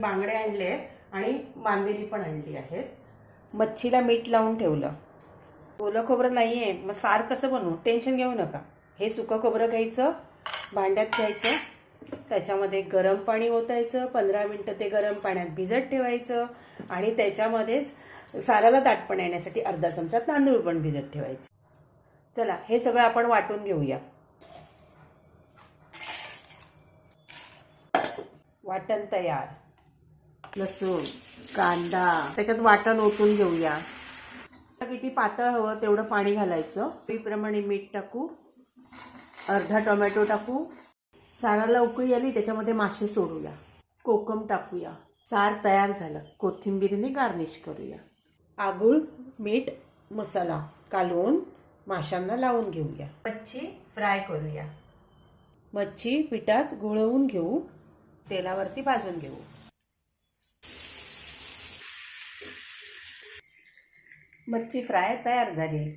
बांगडे आणले आणि मांदेली पण आणली आहेत. मच्छीला मीठ लावून ठेवलं. ओलं खोबरं नाहीये, मग सार कसं बनवू? टेन्शन घेऊ नका. हे सुकं खोबरं घ्यायचं, भांड्यात घ्यायचं, त्याच्यामध्ये गरम पाणी ओतायचं, 15 मिनिटं ते गरम पाण्यात भिजत ठेवायचं आणि त्याच्यामध्येच साराला दाटपणा येण्यासाठी अर्धा चमचा तांदूळ पण भिजत ठेवायचं. चला हे सगळं आपण वाटून घेऊया. वाटण तयार. लसूण, कांदा, त्याच्यात वाटण ओतून घेऊया. किती पातळ हवं तेवढं पाणी घालायचं. चवीप्रमाणे मीठ टाकू, अर्धा टोमॅटो टाकू. साराला उकळी आली त्याच्यामध्ये मासे सोडूया, कोकम टाकूया. सार तयार झालं. कोथिंबीरने गार्निश करूया. आगूळ, मीठ, मसाला कालवून माशांना लावून घेऊया. मच्छी फ्राय करूया. मच्छी पिठात घोळवून घेऊ, तेलावरती भाजून घेऊ. मच्छी फ्राय तयार झाली.